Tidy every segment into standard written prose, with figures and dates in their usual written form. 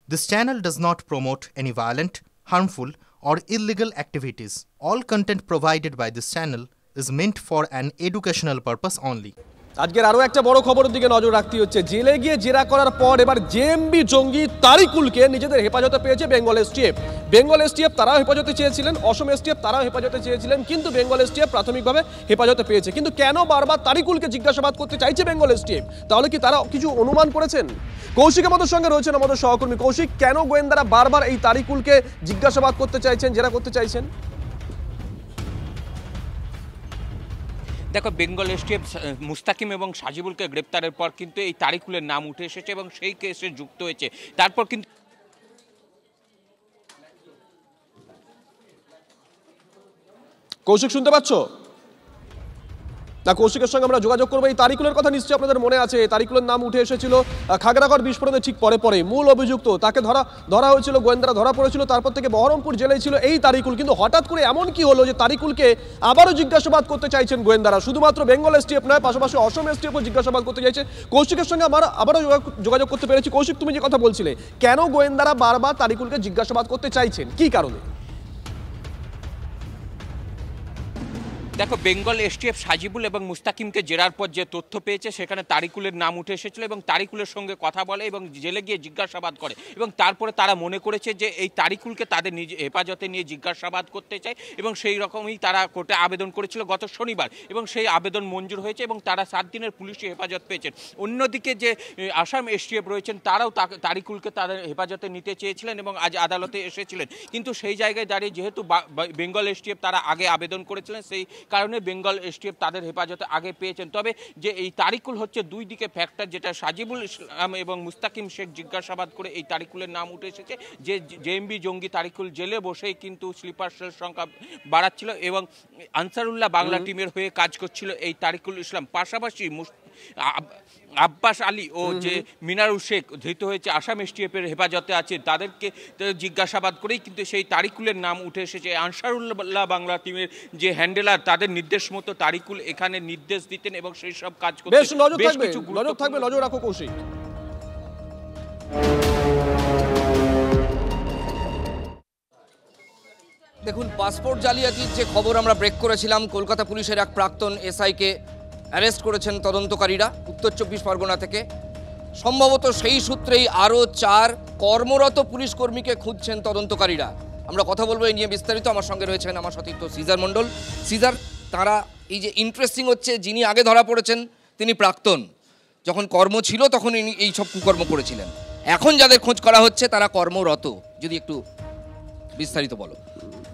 This channel does not promote any violent, harmful, or illegal activities. All content provided by this channel is meant for an educational purpose only. আজকের আরো একটা বড় খবরের দিকে নজর রাখতে হচ্ছে। জেলে গিয়ে জেরা করার পর এবার জেএমবি জঙ্গি তারিকুলকে নিজেদের হেফাজতে পেয়েছে বেঙ্গল এসটিএফ। বেঙ্গল এসটিএফ তারাও হেফাজতে চেয়েছিলেন, অসম এসটিএফ তারাও হেফাজতে চেয়েছিলেন, কিন্তু বেঙ্গল এসটিএফ প্রাথমিকভাবে হেফাজতে পেয়েছে। কিন্তু কেন বারবার তারিকুলকে জিজ্ঞাসাবাদ করতে চাইছে বেঙ্গল এসটিএফ? তাহলে কি তারা কিছু অনুমান করেছেন? কৌশিক আমাদের সঙ্গে রয়েছেন, আমাদের সহকর্মী কৌশিক। কেন গোয়েন্দারা বারবার এই তারিকুলকে জিজ্ঞাসাবাদ করতে চাইছেন, জেরা করতে চাইছেন? দেখো, বেঙ্গল এসটিএফ মুস্তাকিম এবং সাজিবুলকে গ্রেপ্তারের পর কিন্তু এই তারিকুলের নাম উঠে এসেছে এবং সেই কেসে যুক্ত হয়েছে। তারপর কিন্তু কৌশিক শুনতে পাচ্ছ না? কৌশিকের সঙ্গে আমরা যোগাযোগ করবো। এই তারিকুলের কথা নিশ্চয়ই আপনাদের মনে আছে। তারিকুলের নাম উঠে এসেছিল খাগড়াগড় বিস্ফোরণের ঠিক পরে মূল অভিযুক্ত তাকে ধরা হয়েছিল, গোয়েন্দারা ধরা পড়েছিল, তারপর থেকে বহরমপুর জেলায় ছিল এই তারিকুল। কিন্তু হঠাৎ করে এমন কি হলো যে তারিকুলকে আবারও জিজ্ঞাসাবাদ করতে চাইছেন গোয়েন্দারা? শুধুমাত্র বেঙ্গল এসটিএফ নয়, পাশাপাশি অসম এসটিএফও জিজ্ঞাসাবাদ করতে চাইছে। কৌশিকের সঙ্গে আমরা আবারও যোগাযোগ করতে পেরেছি। কৌশিক, তুমি যে কথা বলছিলে, কেন গোয়েন্দারা বারবার তারিকুলকে জিজ্ঞাসাবাদ করতে চাইছেন, কি কারণে? দেখো, বেঙ্গল এসটিএফ সাজিবুল এবং মুস্তাকিমকে জেরার পর যে তথ্য পেয়েছে সেখানে তারিকুলের নাম উঠে এসেছিল এবং তারিকুলের সঙ্গে কথা বলে এবং জেলে গিয়ে জিজ্ঞাসাবাদ করে এবং তারপরে তারা মনে করেছে যে এই তারিকুলকে তাদের নিজ হেফাজতে নিয়ে জিজ্ঞাসাবাদ করতে চায় এবং সেই রকমই তারা কোর্টে আবেদন করেছিল গত শনিবার এবং সেই আবেদন মঞ্জুর হয়েছে এবং তারা 7 দিনের পুলিশি হেফাজত পেয়েছেন। অন্যদিকে যে আসাম এসটিএফ রয়েছেন তারাও তারিকুলকে তাদের হেফাজতে নিতে চেয়েছিলেন এবং আজ আদালতে এসেছিলেন, কিন্তু সেই জায়গায় দাঁড়িয়ে যেহেতু বেঙ্গল এসটিএফ তারা আগে আবেদন করেছিলেন সেই কারণে বেঙ্গল এসটিএফ তাদের হেফাজতে আগে পেয়েছেন। তবে যে এই তারিকুল হচ্ছে দুই দিকে ফ্যাক্টর, যেটা সাজিবুল ইসলাম এবং মুস্তাকিম শেখ জিজ্ঞাসাবাদ করে এই তারিকুলের নাম উঠে এসেছে যে জেএমবি জঙ্গি তারিকুল জেলে বসেই কিন্তু স্লিপার সেল সংখ্যা বাড়াচ্ছিল এবং আনসারুল্লাহ বাংলা টিমের হয়ে কাজ করছিল এই তারিকুল ইসলাম। পাশাপাশি আব্বাস আলী ও যে মিনারুল শেখ ধৃত হয়েছে আসাম এসটিএফের হেফাজতে আছে, তাদেরকে জিজ্ঞাসাবাদ করেই কিন্তু সেই তারিকুলের নাম উঠে এসেছে। আনসারুল্লাহ বাংলা টিমের যে হ্যান্ডেলার তাদের নির্দেশ মতো তারিকুল এখানে নির্দেশ দিতেন এবং সেই সব কাজ করতেন। বেশ নজর রাখো কৌশিক। দেখুন, পাসপোর্ট জালিয়াতির যে খবর আমরা ব্রেক করেছিলাম, কলকাতা পুলিশের এক প্রাক্তন এসআইকে অ্যারেস্ট করেছেন তদন্তকারীরা উত্তর 24 পরগনা থেকে। সম্ভবত সেই সূত্রেই আরও 4 কর্মরত পুলিশ কর্মীকে খুঁজছেন তদন্তকারীরা। আমরা কথা বলবো এই নিয়ে বিস্তারিত। আমার সঙ্গে রয়েছেন আমার সতীর্থ সিজার মণ্ডল। সিজার, তারা এই যে ইন্টারেস্টিং হচ্ছে, যিনি আগে ধরা পড়েছেন তিনি প্রাক্তন, যখন কর্ম ছিল তখন এই সব কুকর্ম করেছিলেন। এখন যাদের খোঁজ করা হচ্ছে তারা কর্মরত, যদি একটু বিস্তারিত বলো।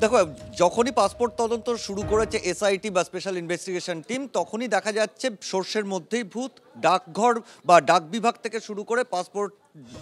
দেখো, যখনই পাসপোর্ট তদন্ত শুরু করেছে এসআইটি বা স্পেশাল ইনভেস্টিগেশন টিম, তখনই দেখা যাচ্ছে সর্ষের মধ্যেই ভূত। ডাকঘর বা ডাক বিভাগ থেকে শুরু করে পাসপোর্ট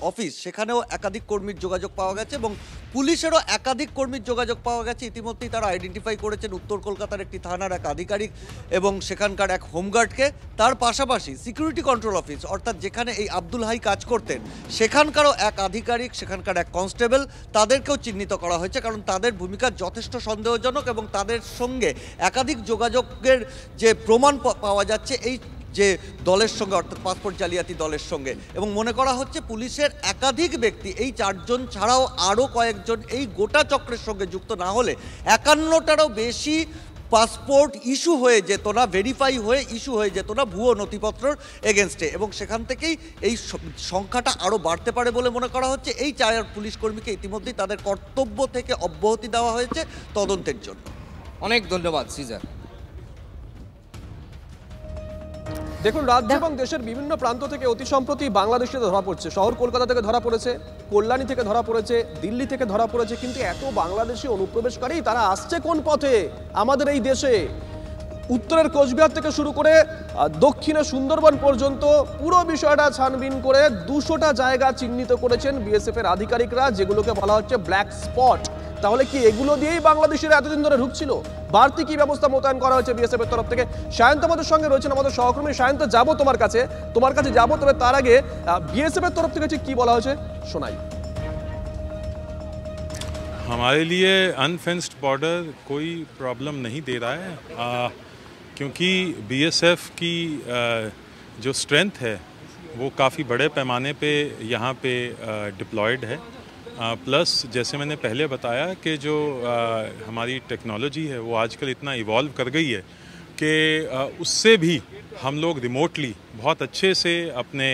অফিস, সেখানেও একাধিক কর্মীর যোগাযোগ পাওয়া গেছে এবং পুলিশেরও একাধিক কর্মীর যোগাযোগ পাওয়া গেছে। ইতিমধ্যেই তারা আইডেন্টিফাই করেছেন উত্তর কলকাতার একটি থানার এক আধিকারিক এবং সেখানকার এক হোমগার্ডকে। তার পাশাপাশি সিকিউরিটি কন্ট্রোল অফিস, অর্থাৎ যেখানে এই আব্দুল হাই কাজ করতেন, সেখানকারও এক আধিকারিক, সেখানকার এক কনস্টেবল, তাদেরকেও চিহ্নিত করা হয়েছে কারণ তাদের ভূমিকা যথেষ্ট সন্দেহজনক এবং তাদের সঙ্গে একাধিক যোগাযোগের যে প্রমাণ পাওয়া যাচ্ছে এই যে দলের সঙ্গে, অর্থাৎ পাসপোর্ট জালিয়াতি দলের সঙ্গে। এবং মনে করা হচ্ছে পুলিশের একাধিক ব্যক্তি, এই 4 জন ছাড়াও আরও কয়েকজন এই গোটা চক্রের সঙ্গে যুক্ত না হলে 51টারও বেশি পাসপোর্ট ইস্যু হয়ে যেত না, ভেরিফাই হয়ে ইস্যু হয়ে যেত না ভুয়ো নথিপত্রর এগেনস্টে। এবং সেখান থেকেই এই সংখ্যাটা আরও বাড়তে পারে বলে মনে করা হচ্ছে। এই 4 পুলিশ কর্মীকে ইতিমধ্যেই তাদের কর্তব্য থেকে অব্যাহতি দেওয়া হয়েছে তদন্তের জন্য। অনেক ধন্যবাদ সিজার। দেখুন, রাজ্য এবং দেশের বিভিন্ন প্রান্ত থেকে অতি সম্প্রতি বাংলাদেশে ধরা পড়ছে। শহর কলকাতা থেকে ধরা পড়েছে, কল্যাণী থেকে ধরা পড়েছে, দিল্লি থেকে ধরা পড়েছে। কিন্তু এত বাংলাদেশি অনুপ্রবেশকারী তারা আসছে কোন পথে আমাদের এই দেশে? উত্তরের কোচবিহার থেকে শুরু করে দক্ষিণে সুন্দরবন পর্যন্ত পুরো বিষয়টা ছানবিন করে 200টা জায়গা চিহ্নিত করেছেন বিএসএফ এর আধিকারিকরা, যেগুলোকে বলা হচ্ছে ব্ল্যাক স্পট। তাহলে কি এগুলো দিয়েই বাংলাদেশের এতদিন ধরে ঢুকছিল? বাড়তি কি ব্যবস্থা মোতায়েন করা হয়েছে বিএসএফ এর তরফ থেকে? সায়ন্ত আমাদের সঙ্গে রয়েছেন, আমাদের সহকর্মী। সায়ন্ত, যাবো তোমার কাছে যাবো, তবে তার আগে বিএসএফ এর তরফ থেকে ঠিক কি বলা হয়েছে শোনাই। हमारे लिए अनफेंस्ड बॉर्डर कोई प्रॉब्लम नहीं दे रहा है, क्योंकि बीएसएफ की जो स्ट्रेंथ है वो काफ़ी बड़े पैमाने पे यहाँ पे डिप्लॉयड है प्लस जैसे मैंने पहले बताया कि जो हमारी टेक्नोलॉजी है वो आजकल इतना इवॉल्व कर गई है कि उससे भी हम लोग रिमोटली बहुत अच्छे से अपने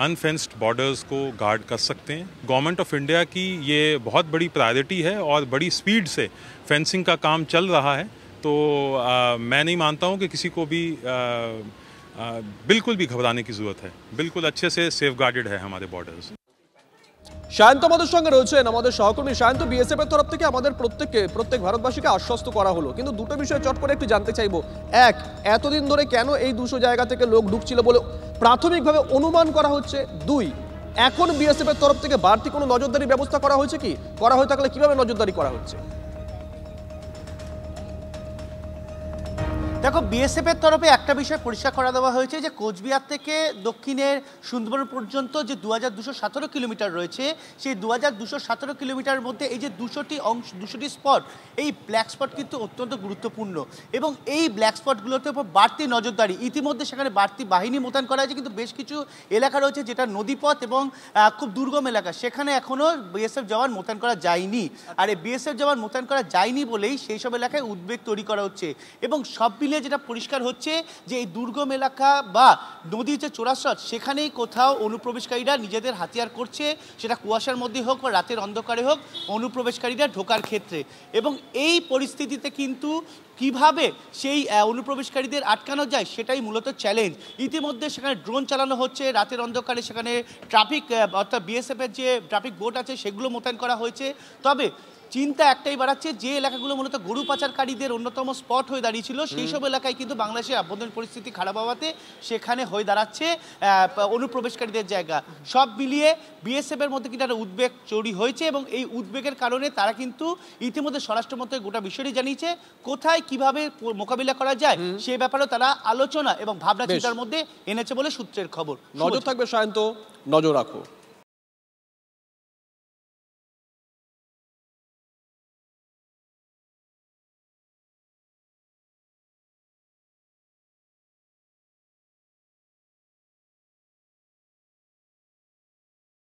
अनफेंस्ड बॉर्डर्स को गार्ड कर सकते हैं। गवर्नमेंट ऑफ इंडिया की ये बहुत बड़ी प्रायोरिटी है और बड़ी स्पीड से फेंसिंग का काम चल रहा है। तो मैं नहीं मानता हूँ कि किसी को भी बिल्कुल भी घबराने की ज़रूरत है। बिल्कुल अच्छे से सेफ गार्डेड है हमारे बॉर्डर्स। সায়ন্ত আমাদের সঙ্গে রয়েছেন, আমাদের সহকর্মী সায়ন্ত। বিএসএফ এর তরফ থেকে আমাদের প্রত্যেক ভারতবাসীকে আশ্বস্ত করা হলো, কিন্তু দুটো বিষয় চট করে একটু জানতে চাইবো। এক, এতদিন ধরে কেন এই 200 জায়গা থেকে লোক ঢুকছিল বলে প্রাথমিকভাবে অনুমান করা হচ্ছে? দুই, এখন বিএসএফ এর তরফ থেকে বাড়তি কোনো নজরদারি ব্যবস্থা করা হয়েছে কি? করা হয়ে থাকলে কিভাবে নজরদারি করা হচ্ছে? দেখো, বিএসএফের তরফে একটা বিষয় পরিষ্কার করে দেওয়া হয়েছে যে কোচবিহার থেকে দক্ষিণের সুন্দরবন পর্যন্ত যে 2217 কিলোমিটার রয়েছে, সেই 2217 কিলোমিটারের মধ্যে এই যে 200টি স্পট, এই ব্ল্যাক স্পট কিন্তু অত্যন্ত গুরুত্বপূর্ণ এবং এই ব্ল্যাক স্পটগুলোতে উপর বাড়তি নজরদারি, ইতিমধ্যে সেখানে বাড়তি বাহিনী মোতায়েন করা হয়েছে। কিন্তু বেশ কিছু এলাকা রয়েছে যেটা নদীপথ এবং খুব দুর্গম এলাকা, সেখানে এখনও বিএসএফ জওয়ান মোতায়েন করা যায়নি। আর এই বিএসএফ জওয়ান মোতায়েন করা যায়নি বলেই সেই সব এলাকায় উদ্বেগ তৈরি করা হচ্ছে এবং সব মিলিয়ে যেটা পরিষ্কার হচ্ছে যে এই দুর্গম এলাকা বা নদীর যে চোরাস্রোত, সেখানেই কোথাও অনুপ্রবেশকারীরা নিজেদের হাতিয়ার করছে, সেটা কুয়াশার মধ্যে হোক বা রাতের অন্ধকারে হোক, অনুপ্রবেশকারীরা ঢোকার ক্ষেত্রে। এবং এই পরিস্থিতিতে কিন্তু কিভাবে সেই অনুপ্রবেশকারীদের আটকানো যায় সেটাই মূলত চ্যালেঞ্জ। ইতিমধ্যে সেখানে ড্রোন চালানো হচ্ছে, রাতের অন্ধকারে সেখানে ট্রাফিক অর্থাৎ বিএসএফের যে ট্রাফিক বোট আছে সেগুলো মোতায়েন করা হয়েছে। তবে চিন্তা একটাই বাড়াচ্ছে, যে এলাকাগুলো মূলত গরু পাচারকারীদের অন্যতম স্পট হয়ে দাঁড়িয়েছিল, সেই সব এলাকায় কিন্তু বাংলাদেশের আভ্যন্তরীণ পরিস্থিতি খারাপ হওয়াতে সেখানে হয়ে দাঁড়াচ্ছে অনুপ্রবেশকারীদের জায়গা। সব মিলিয়ে বিএসএফের মধ্যে কিন্তু একটা উদ্বেগ তৈরি হয়েছে এবং এই উদ্বেগের কারণে তারা কিন্তু ইতিমধ্যে স্বরাষ্ট্র মন্ত্রক গোটা বিষয়টি জানিয়েছে। কোথায় কিভাবে মোকাবিলা করা যায় সে ব্যাপারেও তারা আলোচনা এবং ভাবনা চিন্তার মধ্যে এনেছে বলে সূত্রের খবর। নজর থাকবে সায়ন্ত, নজর রাখো।